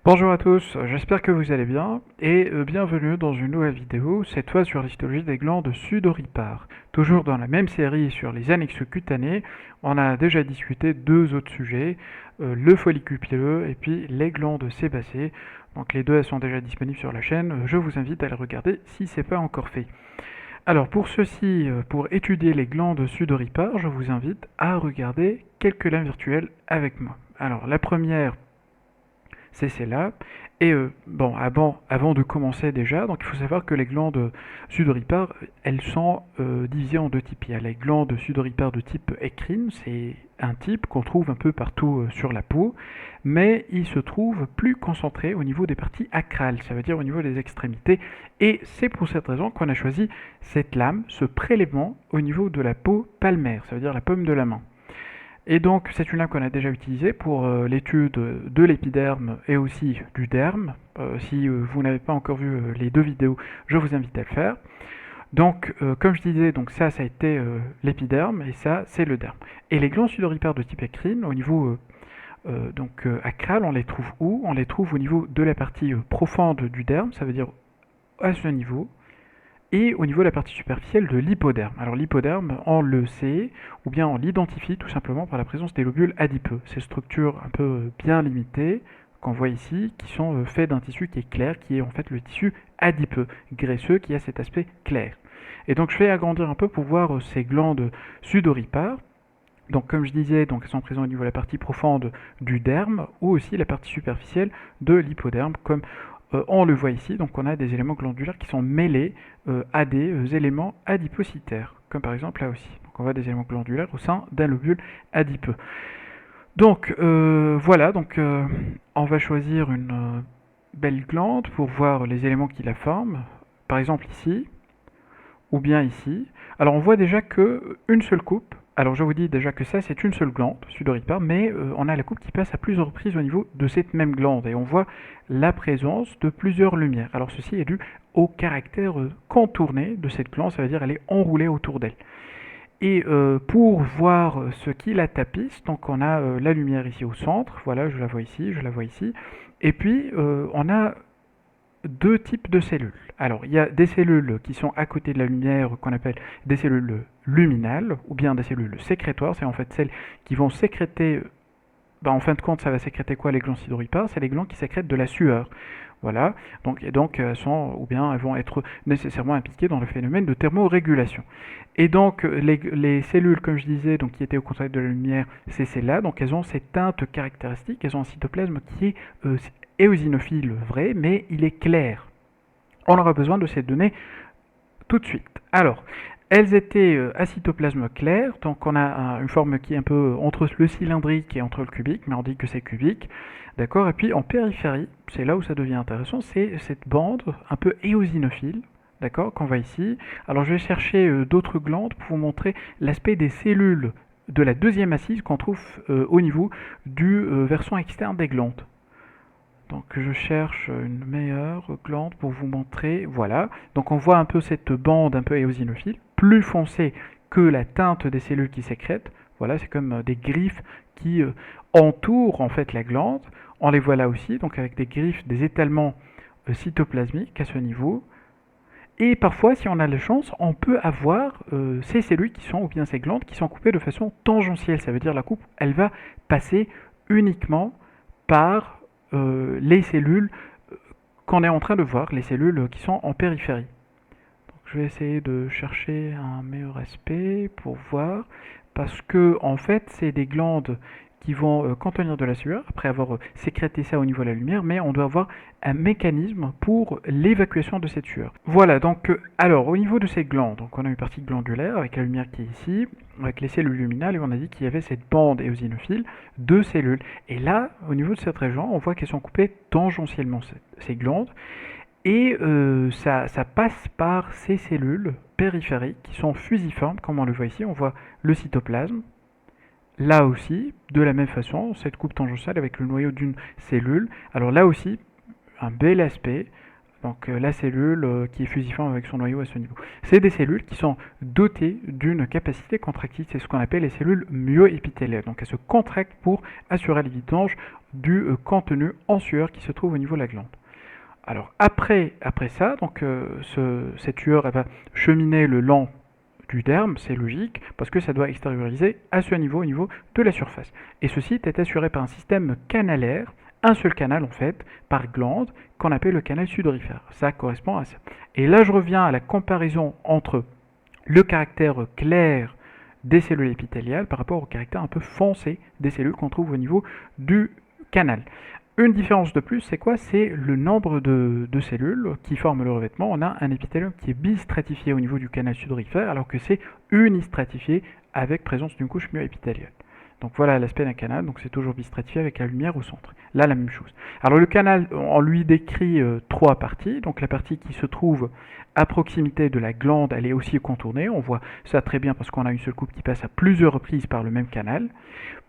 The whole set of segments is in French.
Bonjour à tous, j'espère que vous allez bien et bienvenue dans une nouvelle vidéo, cette fois sur l'histologie des glandes sudoripares. Toujours dans la même série sur les annexes cutanées, on a déjà discuté deux autres sujets, le follicule pileux et puis les glandes sébacées. Donc les deux elles sont déjà disponibles sur la chaîne, je vous invite à les regarder si ce n'est pas encore fait. Alors pour ceci, pour étudier les glandes sudoripares, je vous invite à regarder quelques liens virtuels avec moi. Alors la première, c'est celle-là. Et bon, avant de commencer déjà, donc il faut savoir que les glandes sudoripares, elles sont divisées en deux types. Il y a les glandes sudoripares de type écrine, c'est un type qu'on trouve un peu partout sur la peau, mais il se trouve plus concentré au niveau des parties acrales, ça veut dire au niveau des extrémités. Et c'est pour cette raison qu'on a choisi cette lame, ce prélèvement au niveau de la peau palmaire, ça veut dire la paume de la main. Et donc, c'est une lame qu'on a déjà utilisée pour l'étude de l'épiderme et aussi du derme. Si vous n'avez pas encore vu les deux vidéos, je vous invite à le faire. Donc, comme je disais, donc ça a été l'épiderme et ça, c'est le derme. Et les glandes sudoripares de type écrine, au niveau acral, on les trouve où? On les trouve au niveau de la partie profonde du derme, ça veut dire à ce niveau, et au niveau de la partie superficielle de l'hypoderme. Alors l'hypoderme, on le sait, ou bien on l'identifie tout simplement par la présence des lobules adipeux. Ces structures un peu bien limitées qu'on voit ici, qui sont faites d'un tissu qui est clair, qui est en fait le tissu adipeux, graisseux, qui a cet aspect clair. Et donc je vais agrandir un peu pour voir ces glandes sudoripares. Donc comme je disais, donc elles sont présentes au niveau de la partie profonde du derme ou aussi la partie superficielle de l'hypoderme, comme on le voit ici. Donc on a des éléments glandulaires qui sont mêlés à des éléments adipocytaires, comme par exemple là aussi. Donc on voit des éléments glandulaires au sein d'un lobule adipeux. Donc voilà, donc on va choisir une belle glande pour voir les éléments qui la forment. Par exemple ici, ou bien ici. Alors on voit déjà que une seule coupe. Alors je vous dis déjà que ça c'est une seule glande sudoripare, mais on a la coupe qui passe à plusieurs reprises au niveau de cette même glande et on voit la présence de plusieurs lumières. Alors ceci est dû au caractère contourné de cette glande, ça veut dire elle est enroulée autour d'elle. Et pour voir ce qui la tapisse, donc on a la lumière ici au centre, voilà je la vois ici, je la vois ici, et puis on a deux types de cellules. Alors, il y a des cellules qui sont à côté de la lumière, qu'on appelle des cellules luminales, ou bien des cellules sécrétoires, c'est en fait celles qui vont sécréter, en fin de compte, ça va sécréter quoi les glandes sudoripares? C'est les glandes qui sécrètent de la sueur. Voilà, donc elles sont, ou bien elles vont être nécessairement impliquées dans le phénomène de thermorégulation. Et donc les cellules, comme je disais, donc qui étaient au contact de la lumière, c'est celles-là, donc elles ont cette teinte caractéristique, elles ont un cytoplasme qui est éosinophile vrai, mais il est clair. On aura besoin de ces données tout de suite. Alors, elles étaient à cytoplasme clair, donc on a une forme qui est un peu entre le cylindrique et entre le cubique, mais on dit que c'est cubique. D'accord. Et puis en périphérie, c'est là où ça devient intéressant, c'est cette bande un peu éosinophile, d'accord, qu'on voit ici. Alors je vais chercher d'autres glandes pour vous montrer l'aspect des cellules de la deuxième assise qu'on trouve au niveau du versant externe des glandes. Donc je cherche une meilleure glande pour vous montrer. Voilà. Donc on voit un peu cette bande un peu éosinophile, plus foncée que la teinte des cellules qui sécrètent. Voilà, c'est comme des griffes qui entourent en fait la glande. On les voit là aussi, donc avec des griffes, des étalements cytoplasmiques à ce niveau. Et parfois, si on a la chance, on peut avoir ces cellules qui sont, ou bien ces glandes qui sont coupées de façon tangentielle. Ça veut dire la coupe, elle va passer uniquement par les cellules qu'on est en train de voir, les cellules qui sont en périphérie. Donc, je vais essayer de chercher un meilleur aspect pour voir, parce que en fait, c'est des glandes qui vont contenir de la sueur après avoir sécrété ça au niveau de la lumière, mais on doit avoir un mécanisme pour l'évacuation de cette sueur. Voilà, donc alors au niveau de ces glandes, donc on a une partie glandulaire avec la lumière qui est ici, avec les cellules luminales, et on a dit qu'il y avait cette bande éosinophile de cellules. Et là, au niveau de cette région, on voit qu'elles sont coupées tangentiellement, ces glandes, et ça passe par ces cellules périphériques qui sont fusiformes, comme on le voit ici, on voit le cytoplasme. Là aussi, de la même façon, cette coupe tangentielle avec le noyau d'une cellule. Alors là aussi, un bel aspect. Donc la cellule qui est fusiforme avec son noyau à ce niveau. C'est des cellules qui sont dotées d'une capacité contractile, c'est ce qu'on appelle les cellules myoépithéliales. Donc elles se contractent pour assurer la vidange du contenu en sueur qui se trouve au niveau de la glande. Alors après ça, donc cette sueur elle va cheminer le long du derme, c'est logique, parce que ça doit extérioriser à ce niveau, au niveau de la surface. Et ceci est assuré par un système canalaire, un seul canal en fait, par glande, qu'on appelle le canal sudorifère. Ça correspond à ça. Et là je reviens à la comparaison entre le caractère clair des cellules épithéliales par rapport au caractère un peu foncé des cellules qu'on trouve au niveau du canal. Une différence de plus, c'est quoi? C'est le nombre de cellules qui forment le revêtement. On a un épithélium qui est bistratifié au niveau du canal sudorifère, alors que c'est unistratifié avec présence d'une couche myoépithéliale. Donc voilà l'aspect d'un canal, donc c'est toujours bistratifié avec la lumière au centre. Là, la même chose. Alors le canal, on lui décrit trois parties. Donc la partie qui se trouve à proximité de la glande, elle est aussi contournée. On voit ça très bien parce qu'on a une seule coupe qui passe à plusieurs reprises par le même canal.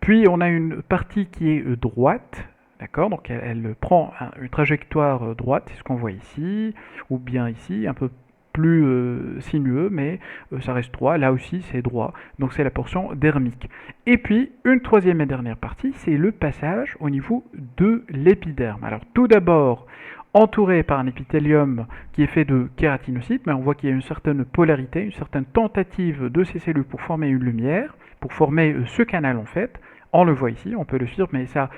Puis on a une partie qui est droite. D'accord, donc elle prend une trajectoire droite, c'est ce qu'on voit ici, ou bien ici, un peu plus sinueux, mais ça reste droit. Là aussi, c'est droit, donc c'est la portion dermique. Et puis, une troisième et dernière partie, c'est le passage au niveau de l'épiderme. Alors, tout d'abord, entouré par un épithélium qui est fait de kératinocytes, mais on voit qu'il y a une certaine polarité, une certaine tentative de ces cellules pour former une lumière, pour former ce canal en fait. On le voit ici, on peut le suivre, mais ça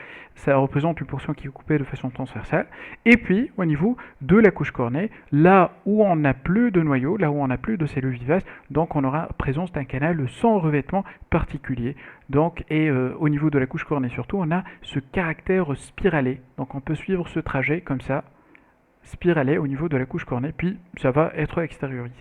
représente une portion qui est coupée de façon transversale. Et puis, au niveau de la couche cornée, là où on n'a plus de noyau, là où on n'a plus de cellules vivaces, donc on aura présence d'un canal sans revêtement particulier. Donc, et au niveau de la couche cornée surtout, on a ce caractère spiralé. Donc on peut suivre ce trajet comme ça, spiralé au niveau de la couche cornée, puis ça va être extériorisé.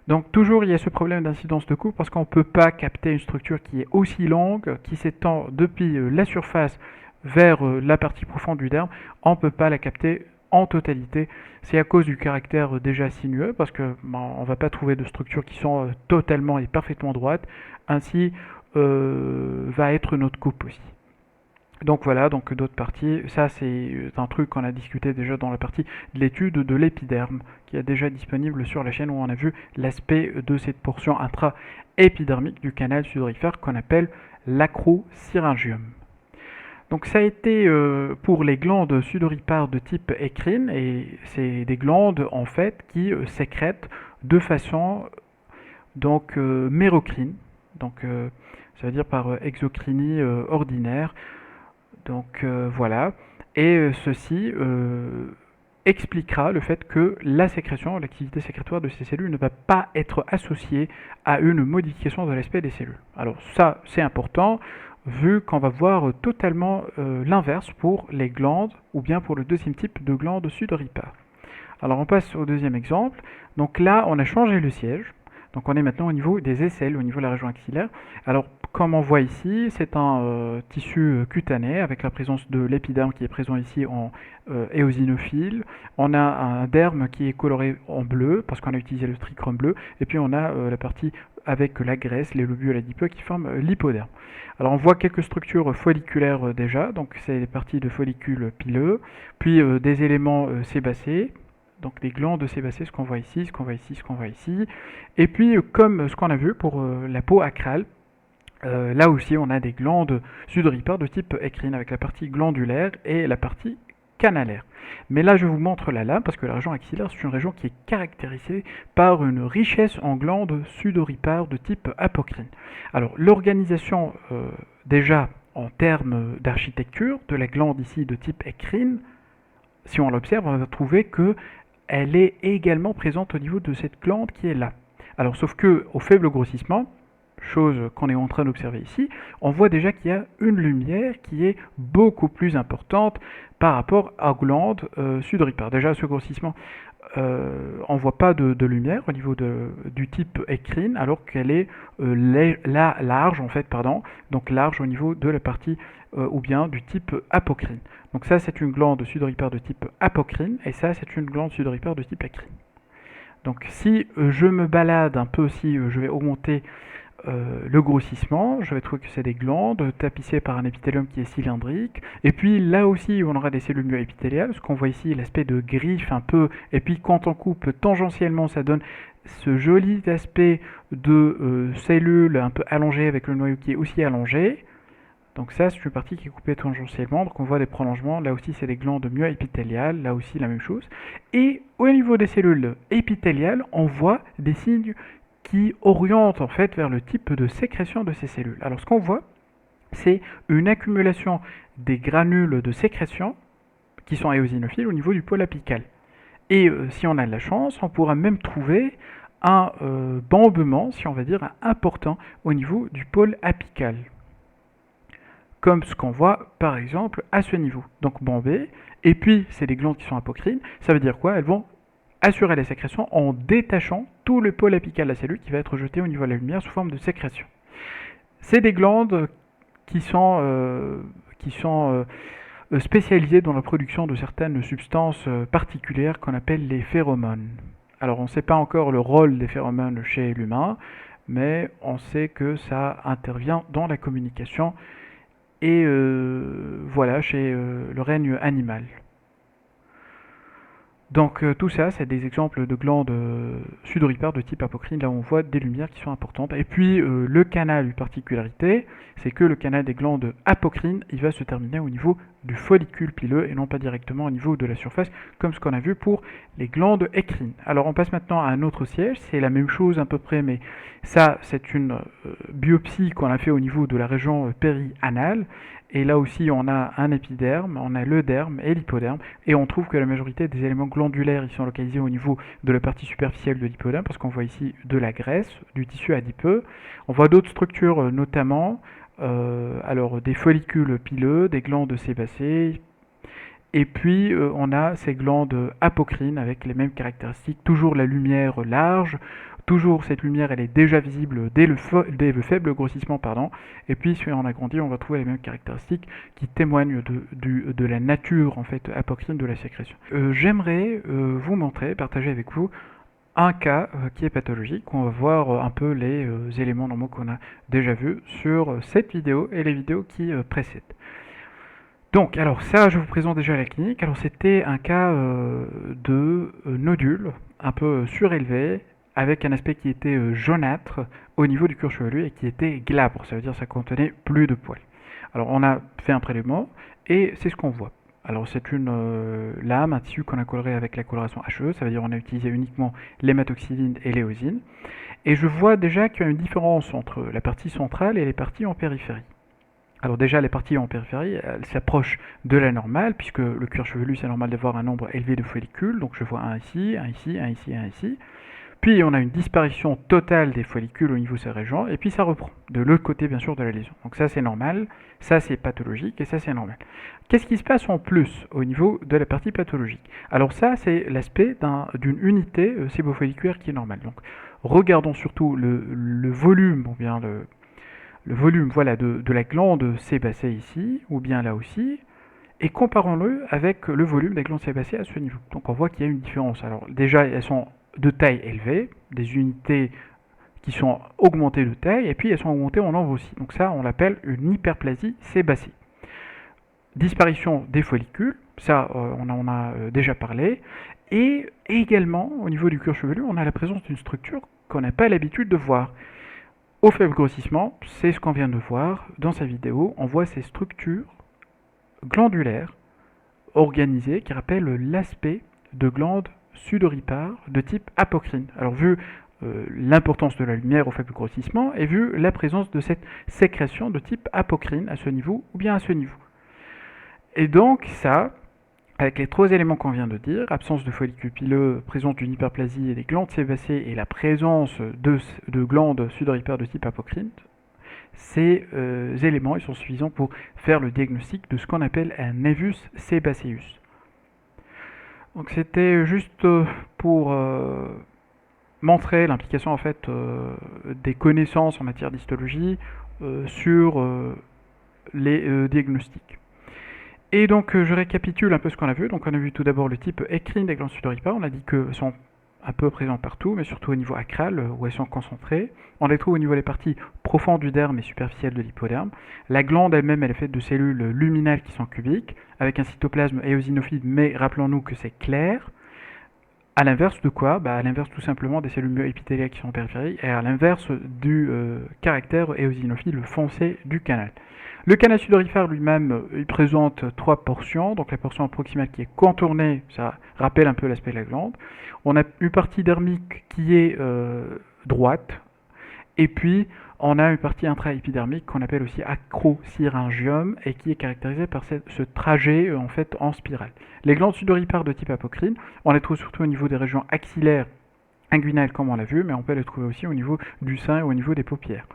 Donc toujours il y a ce problème d'incidence de coupe parce qu'on ne peut pas capter une structure qui est aussi longue, qui s'étend depuis la surface vers la partie profonde du derme, on ne peut pas la capter en totalité. C'est à cause du caractère déjà sinueux parce que on ne va pas trouver de structures qui sont totalement et parfaitement droites. Ainsi va être notre coupe aussi. Donc voilà, donc d'autres parties, ça c'est un truc qu'on a discuté déjà dans la partie de l'étude de l'épiderme, qui est déjà disponible sur la chaîne où on a vu l'aspect de cette portion intra-épidermique du canal sudorifère qu'on appelle l'acrosyringium. Donc ça a été pour les glandes sudoripares de type écrine, et c'est des glandes en fait qui sécrètent de façon donc mérocrine, donc ça veut dire par exocrinie ordinaire. Donc voilà, et ceci expliquera le fait que la sécrétion, l'activité sécrétoire de ces cellules ne va pas être associée à une modification de l'aspect des cellules. Alors ça, c'est important, vu qu'on va voir totalement l'inverse pour les glandes, ou bien pour le deuxième type de glande sudoripare. Alors on passe au deuxième exemple. Donc là, on a changé le siège. Donc on est maintenant au niveau des aisselles, au niveau de la région axillaire. Alors comme on voit ici, c'est un tissu cutané avec la présence de l'épiderme qui est présent ici en éosinophile. On a un derme qui est coloré en bleu parce qu'on a utilisé le trichrome bleu. Et puis on a la partie avec la graisse, les lobules adipeux qui forment l'hypoderme. Alors on voit quelques structures folliculaires déjà, donc c'est les parties de follicules pileux, puis des éléments sébacés. Donc des glandes sébacées, ce qu'on voit ici, ce qu'on voit ici, ce qu'on voit ici. Et puis, comme ce qu'on a vu pour la peau acrale, là aussi on a des glandes sudoripares de type écrine avec la partie glandulaire et la partie canalaire. Mais là je vous montre la lame parce que la région axillaire c'est une région qui est caractérisée par une richesse en glandes sudoripares de type apocrine. Alors l'organisation déjà en termes d'architecture de la glande ici de type écrine, si on l'observe on va trouver que elle est également présente au niveau de cette glande qui est là. Alors sauf que au faible grossissement, chose qu'on est en train d'observer ici, on voit déjà qu'il y a une lumière qui est beaucoup plus importante par rapport à glande sudoripare. Déjà ce grossissement, on ne voit pas de lumière au niveau du type écrine alors qu'elle est large en fait, donc large au niveau de la partie ou bien du type apocrine. Donc ça c'est une glande sudoripare de type apocrine et ça c'est une glande sudoripare de type écrine. Donc si je me balade un peu, si je vais augmenter le grossissement, je vais trouver que c'est des glandes tapissées par un épithélium qui est cylindrique. Et puis là aussi, on aura des cellules myoépithéliales, ce qu'on voit ici, l'aspect de griffe un peu. Et puis quand on coupe tangentiellement, ça donne ce joli aspect de cellules un peu allongées avec le noyau qui est aussi allongé. Donc ça, c'est une partie qui est coupée tangentiellement, donc on voit des prolongements. Là aussi, c'est des glandes myoépithéliales, là aussi la même chose. Et au niveau des cellules épithéliales, on voit des signes qui orientent en fait vers le type de sécrétion de ces cellules. Alors ce qu'on voit, c'est une accumulation des granules de sécrétion qui sont éosinophiles au niveau du pôle apical. Et si on a de la chance, on pourra même trouver un bombement, si on va dire, important au niveau du pôle apical, comme ce qu'on voit par exemple à ce niveau. Donc bombé, et puis c'est des glandes qui sont apocrines, ça veut dire quoi? Elles vont assurer la sécrétion en détachant tout le pôle apical de la cellule qui va être jeté au niveau de la lumière sous forme de sécrétion. C'est des glandes qui sont spécialisées dans la production de certaines substances particulières qu'on appelle les phéromones. Alors on ne sait pas encore le rôle des phéromones chez l'humain, mais on sait que ça intervient dans la communication et voilà, chez le règne animal. Donc tout ça, c'est des exemples de glandes sudoripares de type apocrine, là où on voit des lumières qui sont importantes. Et puis le canal, une particularité, c'est que le canal des glandes apocrines, il va se terminer au niveau du follicule pileux et non pas directement au niveau de la surface, comme ce qu'on a vu pour les glandes écrines. Alors on passe maintenant à un autre siège, c'est la même chose à peu près, mais ça c'est une biopsie qu'on a fait au niveau de la région péri-anale. Et là aussi, on a un épiderme, on a le derme et l'hypoderme, et on trouve que la majorité des éléments glandulaires ils sont localisés au niveau de la partie superficielle de l'hypoderme, parce qu'on voit ici de la graisse, du tissu adipeux. On voit d'autres structures, notamment alors des follicules pileux, des glandes sébacées, et puis on a ces glandes apocrines avec les mêmes caractéristiques, toujours la lumière large, toujours cette lumière elle est déjà visible dès le faible grossissement, pardon. Et puis si on agrandit, on va trouver les mêmes caractéristiques qui témoignent de la nature en fait apocrine de la sécrétion. J'aimerais vous montrer, partager avec vous un cas qui est pathologique. On va voir un peu les éléments normaux qu'on a déjà vus sur cette vidéo et les vidéos qui précèdent. Donc, alors ça, je vous présente déjà la clinique. Alors, c'était un cas de nodule un peu surélevé, avec un aspect qui était jaunâtre au niveau du cuir chevelu et qui était glabre. Ça veut dire que ça contenait plus de poils. Alors, on a fait un prélèvement et c'est ce qu'on voit. Alors, c'est une lame, un tissu qu'on a coloré avec la coloration HE. Ça veut dire qu'on a utilisé uniquement l'hématoxyline et l'éosine. Et je vois déjà qu'il y a une différence entre la partie centrale et les parties en périphérie. Alors déjà, les parties en périphérie, elles s'approchent de la normale, puisque le cuir chevelu, c'est normal d'avoir un nombre élevé de follicules. Donc je vois un ici, un ici, un ici, un ici. Puis on a une disparition totale des follicules au niveau de ces régions, et puis ça reprend, de l'autre côté bien sûr de la lésion. Donc ça c'est normal, ça c'est pathologique, et ça c'est normal. Qu'est-ce qui se passe en plus au niveau de la partie pathologique? Alors ça c'est l'aspect d'une unité sébofolliculaire qui est normale. Donc regardons surtout le volume, ou bien le volume voilà, de la glande sébacée ici, ou bien là aussi, et comparons-le avec le volume des glandes sébacées à ce niveau. Donc on voit qu'il y a une différence. Alors déjà, elles sont de taille élevée, des unités qui sont augmentées de taille, et puis elles sont augmentées en nombre aussi. Donc ça, on l'appelle une hyperplasie sébacée. Disparition des follicules, ça on en a déjà parlé, et également au niveau du cuir chevelu, on a la présence d'une structure qu'on n'a pas l'habitude de voir. Au faible grossissement, c'est ce qu'on vient de voir dans sa vidéo, on voit ces structures glandulaires organisées qui rappellent l'aspect de glandes sudoripares de type apocrine. Alors vu l'importance de la lumière au faible grossissement et vu la présence de cette sécrétion de type apocrine à ce niveau ou bien à ce niveau. Et donc ça, avec les trois éléments qu'on vient de dire, absence de follicule pileux, présence d'une hyperplasie et des glandes sébacées et la présence de glandes sudoripares de type apocrine, ces éléments ils sont suffisants pour faire le diagnostic de ce qu'on appelle un nevus sebaceus. Donc c'était juste pour montrer l'implication en fait des connaissances en matière d'histologie sur les diagnostics. Et donc je récapitule un peu ce qu'on a vu. Donc on a vu tout d'abord le type écrine des glandes sudoripares. On a dit que sont un peu présentes partout, mais surtout au niveau acral, où elles sont concentrées. On les trouve au niveau des parties profondes du derme et superficielles de l'hypoderme. La glande elle-même, elle est faite de cellules luminales qui sont cubiques, avec un cytoplasme éosinophile, mais rappelons-nous que c'est clair. À l'inverse de quoi? À l'inverse tout simplement des cellules myoépithéliales qui sont en périphérie, et à l'inverse du caractère éosinophile foncé du canal. Le canal sudorifère lui-même, il présente trois portions. Donc la portion proximale qui est contournée, ça rappelle un peu l'aspect de la glande. On a une partie dermique qui est droite, et puis on a une partie intra-épidermique qu'on appelle aussi acrosyringium et qui est caractérisée par ce trajet en fait en spirale. Les glandes sudoripares de type apocrine, on les trouve surtout au niveau des régions axillaires, inguinales comme on l'a vu, mais on peut les trouver aussi au niveau du sein et au niveau des paupières.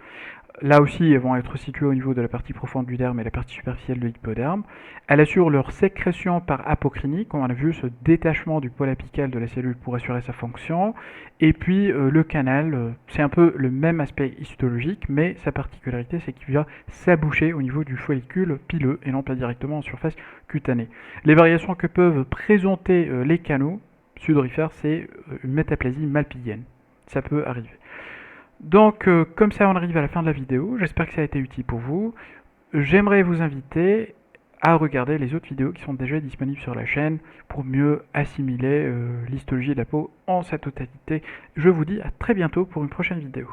Là aussi, elles vont être situées au niveau de la partie profonde du derme et la partie superficielle de l'hypoderme. Elles assurent leur sécrétion par apocrinie, comme on a vu, ce détachement du pôle apical de la cellule pour assurer sa fonction. Et puis le canal, c'est un peu le même aspect histologique, mais sa particularité, c'est qu'il va s'aboucher au niveau du follicule pileux et non pas directement en surface cutanée. Les variations que peuvent présenter les canaux sudorifères, c'est une métaplasie malpighienne. Ça peut arriver. Donc, comme ça, on arrive à la fin de la vidéo. J'espère que ça a été utile pour vous. J'aimerais vous inviter à regarder les autres vidéos qui sont déjà disponibles sur la chaîne pour mieux assimiler l'histologie de la peau en sa totalité. Je vous dis à très bientôt pour une prochaine vidéo.